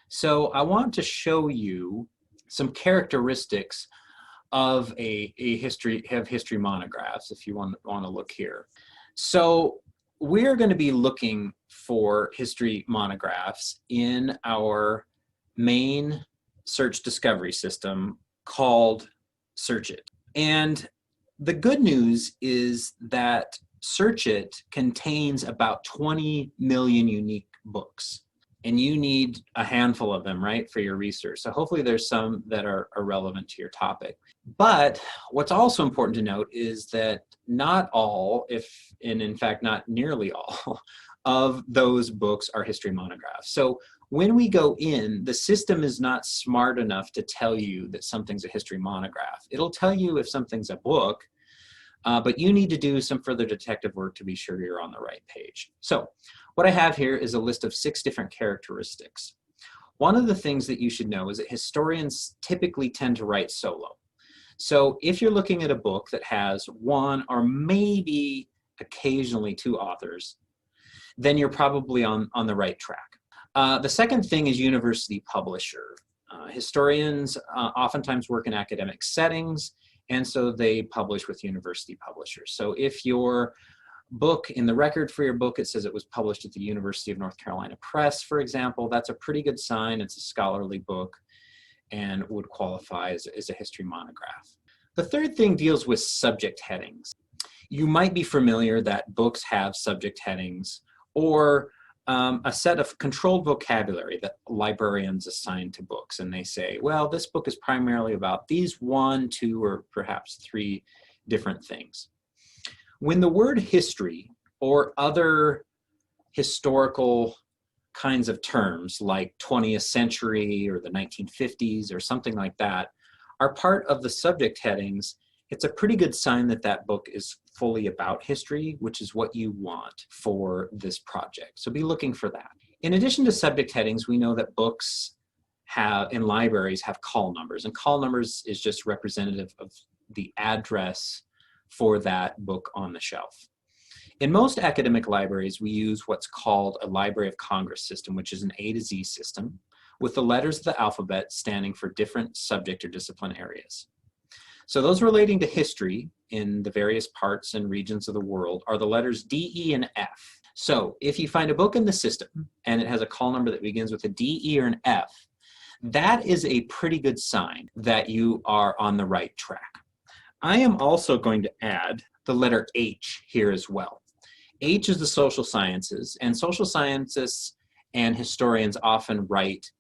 So I want to show you some characteristics of a history monographs, if you want to look here. So we're going to be looking for history monographs in our main search discovery system called Search It. And the good news is that Search It contains about 20 million unique books. And you need a handful of them, right, for your research. So hopefully there's some that are relevant to your topic. But what's also important to note is that not all, and in fact not nearly all, of those books are history monographs. So when we go in, the system is not smart enough to tell you that something's a history monograph. It'll tell you if something's a book, but you need to do some further detective work to be sure you're on the right page. So what I have here is a list of 6 different characteristics. One of the things that you should know is that historians typically tend to write solo. So if you're looking at a book that has 1 or maybe occasionally 2 authors, then you're probably on the right track. The second thing is university publisher. Historians oftentimes work in academic settings, and so they publish with university publishers. So if your book, in the record for your book, it says it was published at the University of North Carolina Press, for example, that's a pretty good sign. It's a scholarly book and would qualify as a history monograph. The third thing deals with subject headings. You might be familiar that books have subject headings or a set of controlled vocabulary that librarians assign to books, and they say, well, this book is primarily about these 1, 2, or perhaps 3 different things. When the word history or other historical kinds of terms like 20th century or the 1950s or something like that are part of the subject headings, it's a pretty good sign that that book is fully about history, which is what you want for this project. So be looking for that. In addition to subject headings, we know that books in libraries have call numbers, and call numbers is just representative of the address for that book on the shelf. In most academic libraries, we use what's called a Library of Congress system, which is an A to Z system, with the letters of the alphabet standing for different subject or discipline areas. So those relating to history in the various parts and regions of the world are the letters D, E, and F. So if you find a book in the system and it has a call number that begins with a D, E, or an F, that is a pretty good sign that you are on the right track. I am also going to add the letter H here as well. H is the social sciences, and social scientists and historians often write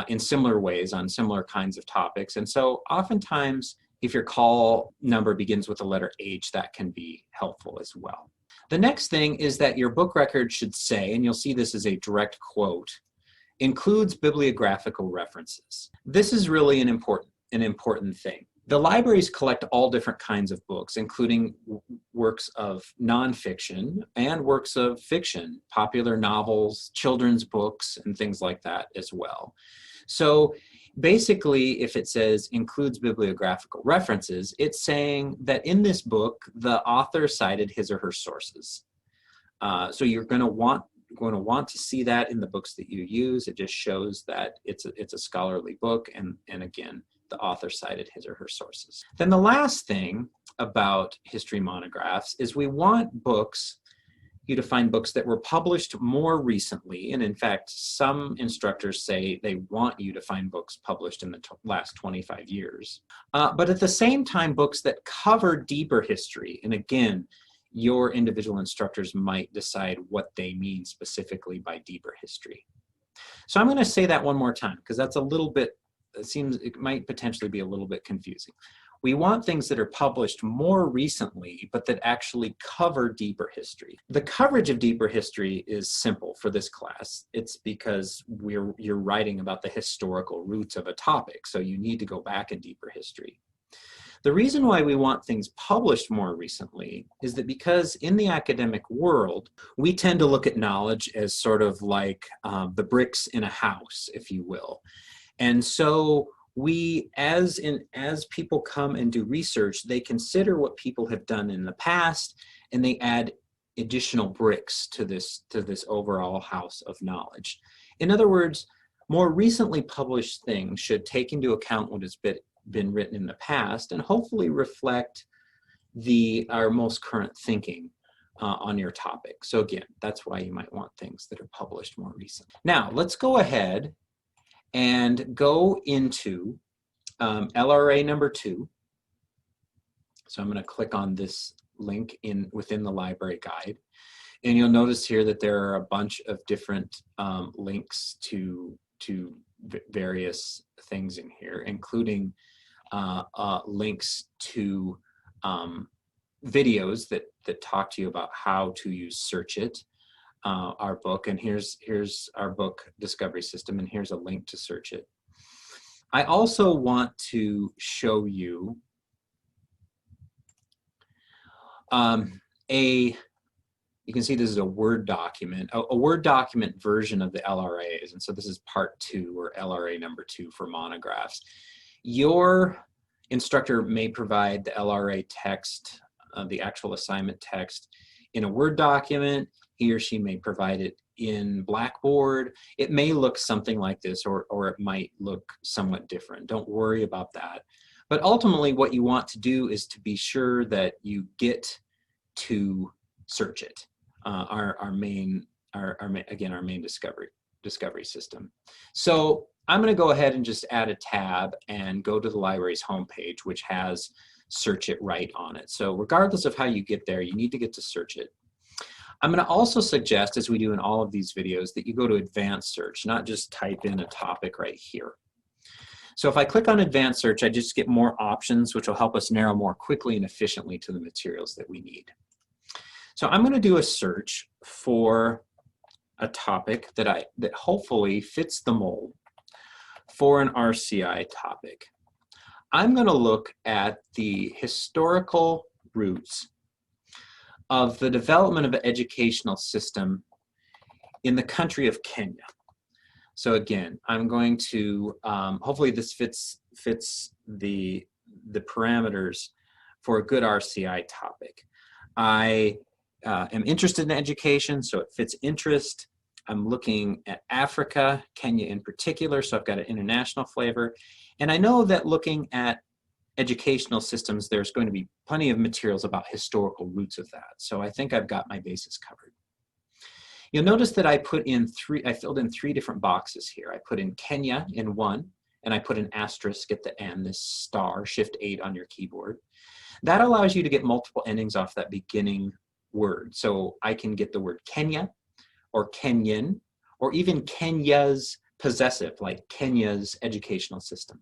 in similar ways on similar kinds of topics. And so oftentimes, if your call number begins with the letter H, that can be helpful as well. The next thing is that your book record should say, and you'll see this as a direct quote, includes bibliographical references. This is really an important thing. The libraries collect all different kinds of books, including works of nonfiction and works of fiction, popular novels, children's books, and things like that as well. So basically, if it says includes bibliographical references, it's saying that in this book, the author cited his or her sources. So you're going to want to see that in the books that you use. It just shows that it's a scholarly book, and again, the author cited his or her sources. Then the last thing about history monographs is we want you to find books that were published more recently, and in fact, some instructors say they want you to find books published in the last 25 years. But at the same time, books that cover deeper history, and again, your individual instructors might decide what they mean specifically by deeper history. So I'm going to say that one more time, because that's a little bit, it might potentially be a little bit confusing. We want things that are published more recently, but that actually cover deeper history. The coverage of deeper history is simple for this class. It's because you're writing about the historical roots of a topic, so you need to go back in deeper history. The reason why we want things published more recently is that because in the academic world, we tend to look at knowledge as sort of like the bricks in a house, if you will. And so as people come and do research, they consider what people have done in the past, and they add additional bricks to this overall house of knowledge. In other words, More recently published things should take into account what has been written in the past and hopefully reflect our most current thinking on your topic. So again, that's why you might want things that are published more recently. Now, let's go ahead and go into LRA number 2. So I'm going to click on this link within the library guide. And you'll notice here that there are a bunch of different links to various things in here, including links to videos that talk to you about how to use Search It, our book. And here's our book, Discovery System, and here's a link to Search It. I also want to show you you can see this is a Word document, a Word document version of the LRAs. And so this is part 2, or LRA number 2 for monographs. Your instructor may provide the LRA text, the actual assignment text, in a Word document. He or she may provide it in Blackboard. It may look something like this, or it might look somewhat different. Don't worry about that. But ultimately, what you want to do is to be sure that you get to Search It, our main discovery system. So I'm going to go ahead and just add a tab and go to the library's homepage, which has Search It right on it. So regardless of how you get there, you need to get to Search It. I'm going to also suggest, as we do in all of these videos, that you go to Advanced Search, not just type in a topic right here. So if I click on Advanced Search, I just get more options, which will help us narrow more quickly and efficiently to the materials that we need. So I'm going to do a search for a topic that hopefully fits the mold for an RCI topic. I'm going to look at the historical roots of the development of an educational system in the country of Kenya. So again, I'm going to, hopefully this fits the parameters for a good RCI topic. I am interested in education, so it fits interest. I'm looking at Africa, Kenya in particular, so I've got an international flavor. And I know that looking at educational systems, there's going to be plenty of materials about historical roots of that. So I think I've got my bases covered. You'll notice that I filled in 3 different boxes here. I put in Kenya in one, and I put an asterisk at the end, this star, Shift 8 on your keyboard. That allows you to get multiple endings off that beginning word. So I can get the word Kenya, or Kenyan, or even Kenya's possessive, like Kenya's educational system.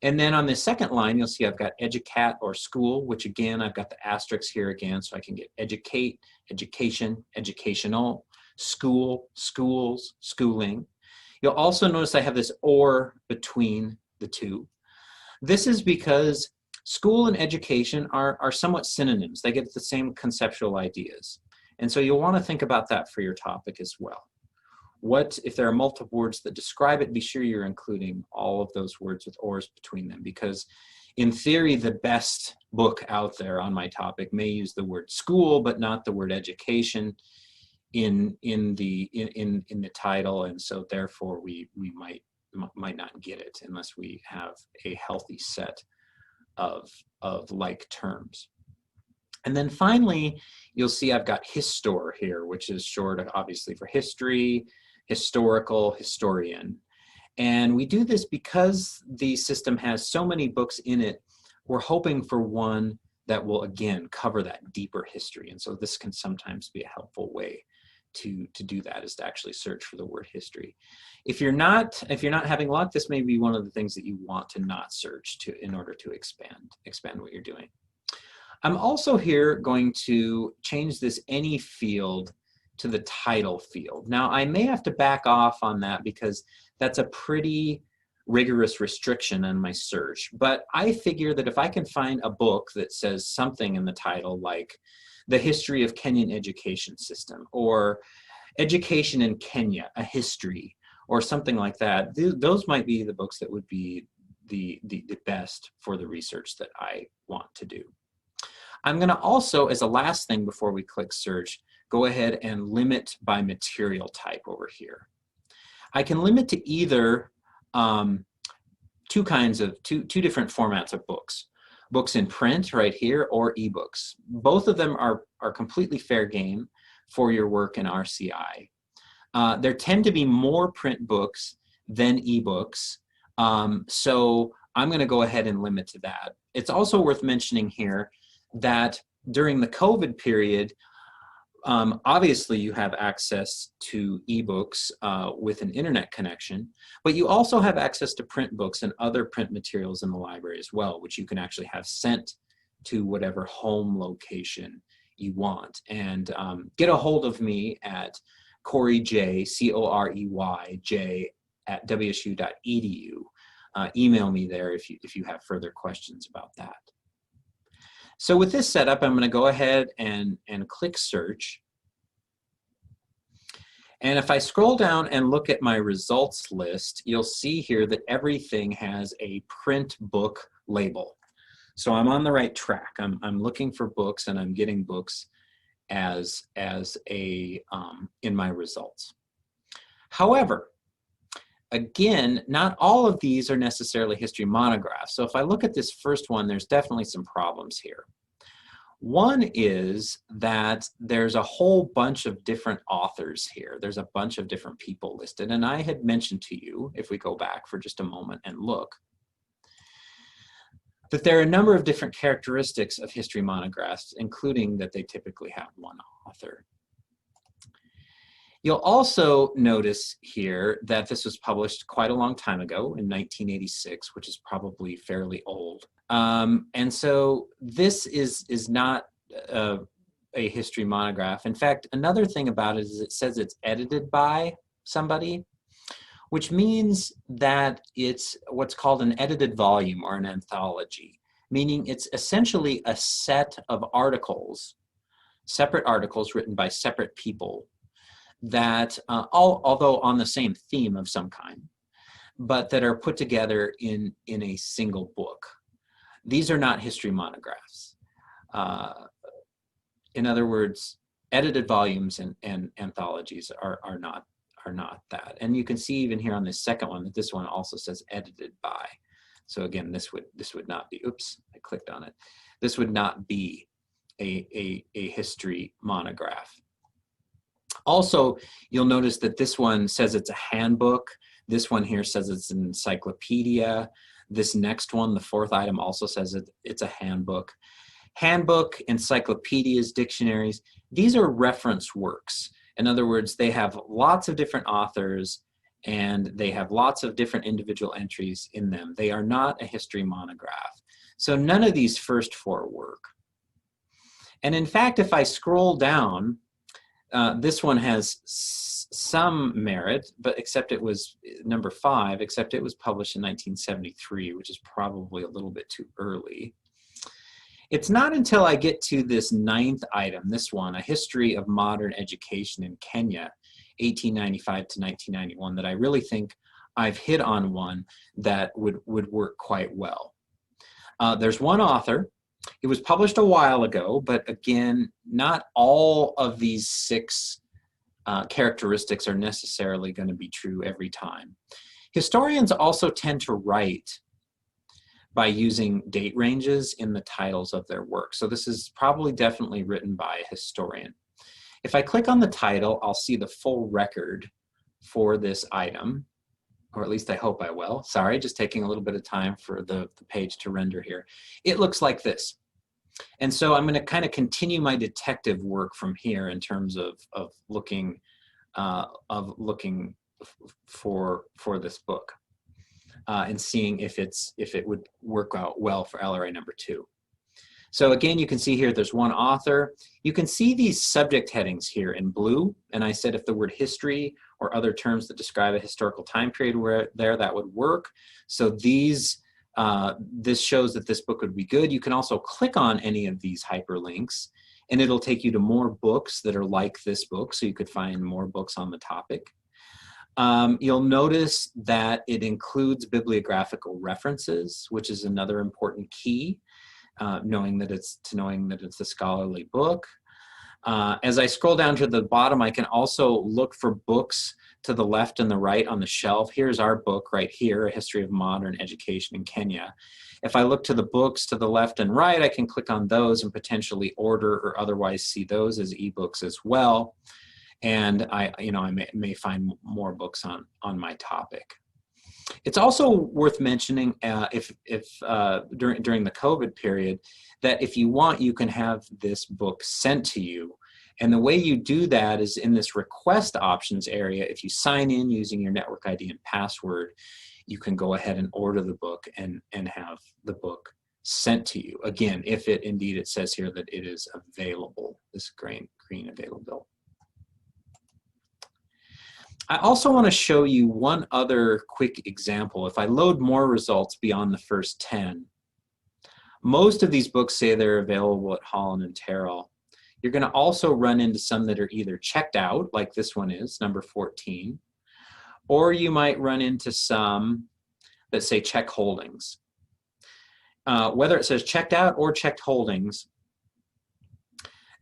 And then on the second line, you'll see I've got educat or school, which again, I've got the asterisks here again, so I can get educate, education, educational, school, schools, schooling. You'll also notice I have this or between the two. This is because school and education are somewhat synonyms. They get the same conceptual ideas. And so you'll want to think about that for your topic as well. What, if there are multiple words that describe it, be sure you're including all of those words with ors between them, because in theory, the best book out there on my topic may use the word school, but not the word education in the title. And so therefore we might not get it unless we have a healthy set of like terms. And then finally, you'll see I've got histor here, which is short, obviously, for history, historical, historian. And we do this because the system has so many books in it. We're hoping for one that will, again, cover that deeper history. And so this can sometimes be a helpful way to do that, is to actually search for the word history. If you're not having luck, this may be one of the things that you want to not search in order to expand what you're doing. I'm also here going to change this any field to the title field. Now, I may have to back off on that because that's a pretty rigorous restriction on my search. But I figure that if I can find a book that says something in the title like The History of Kenyan Education System, or Education in Kenya, a History, or something like that, those might be the books that would be the best for the research that I want to do. I'm going to also, as a last thing before we click search, go ahead and limit by material type over here. I can limit to either two different formats of books. Books in print right here or ebooks. Both of them are completely fair game for your work in RCI. There tend to be more print books than ebooks, so I'm going to go ahead and limit to that. It's also worth mentioning here that during the COVID period, obviously you have access to ebooks with an internet connection, but you also have access to print books and other print materials in the library as well, which you can actually have sent to whatever home location you want. And get a hold of me at Corey J, C-O-R-E-Y, J at wsu.edu. Email me there if you have further questions about that. So with this setup, I'm going to go ahead and click search. And if I scroll down and look at my results list, you'll see here that everything has a print book label. So I'm on the right track. I'm looking for books and I'm getting books as a in my results. However, again, not all of these are necessarily history monographs. So if I look at this first one, there's definitely some problems here. One is that there's a whole bunch of different authors here. There's a bunch of different people listed. And I had mentioned to you, if we go back for just a moment and look, that there are a number of different characteristics of history monographs, including that they typically have one author. You'll also notice here that this was published quite a long time ago in 1986, which is probably fairly old. And so this is not a history monograph. In fact, another thing about it is it says it's edited by somebody, which means that it's what's called an edited volume or an anthology, meaning it's essentially a set of articles, separate articles written by separate people that, although on the same theme of some kind, but that are put together in a single book. These are not history monographs. In other words, edited volumes and anthologies are not that. And you can see even here on this second one that this one also says edited by. So again, this would not be, oops, I clicked on it. This would not be a history monograph. Also, you'll notice that this one says it's a handbook. This one here says it's an encyclopedia. This next one, the fourth item, also says it's a handbook. Handbook, encyclopedias, dictionaries, these are reference works. In other words, they have lots of different authors and they have lots of different individual entries in them. They are not a history monograph. So none of these first four work. And in fact, if I scroll down, this one has some merit, but except it was number 5, except it was published in 1973, which is probably a little bit too early. It's not until I get to this 9th item, this one, A History of Modern Education in Kenya, 1895 to 1991, that I really think I've hit on one that would work quite well. There's one author. It was published a while ago, but again, not all of these 6 characteristics are necessarily going to be true every time. Historians also tend to write by using date ranges in the titles of their work. So this is probably definitely written by a historian. If I click on the title, I'll see the full record for this item, or at least I hope I will. Sorry, just taking a little bit of time for the page to render here. It looks like this. And so I'm going to kind of continue my detective work from here in terms of looking for this book and seeing if it would work out well for LRA number 2. So again, you can see here there's one author. You can see these subject headings here in blue, and I said if the word history or other terms that describe a historical time period were there, that would work. So these this shows that this book would be good. You can also click on any of these hyperlinks and it'll take you to more books that are like this book, so you could find more books on the topic. You'll notice that it includes bibliographical references, which is another important key, knowing that it's a scholarly book. As I scroll down to the bottom, I can also look for books to the left and the right on the shelf, here's our book right here, A History of Modern Education in Kenya. If I look to the books to the left and right, I can click on those and potentially order or otherwise see those as ebooks as well. And I may find more books on my topic. It's also worth mentioning during the COVID period that if you want, you can have this book sent to you. And the way you do that is in this request options area. If you sign in using your network ID and password, you can go ahead and order the book and have the book sent to you. Again, if it says here that it is available, this green available. I also want to show you one other quick example. If I load more results beyond the first 10, most of these books say they're available at Holland and Terrell. You're going to also run into some that are either checked out, like this one is, number 14, or you might run into some that say check holdings. Whether it says checked out or checked holdings,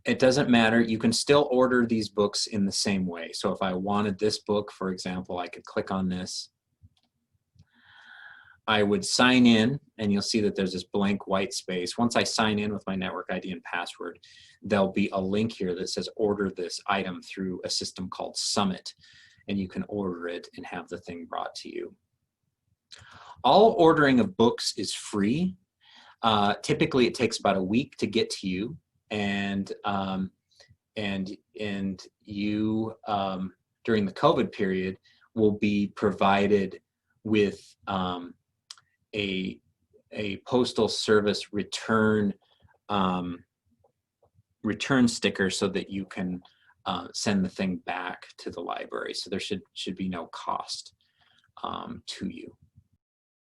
it doesn't matter. You can still order these books in the same way. So if I wanted this book, for example, I could click on this. I would sign in, and you'll see that there's this blank white space. Once I sign in with my network ID and password, there'll be a link here that says order this item through a system called Summit, and you can order it and have the thing brought to you. All ordering of books is free. Typically, it takes about a week to get to you, and you during the COVID period will be provided with a postal service return sticker so that you can send the thing back to the library. So there should be no cost to you.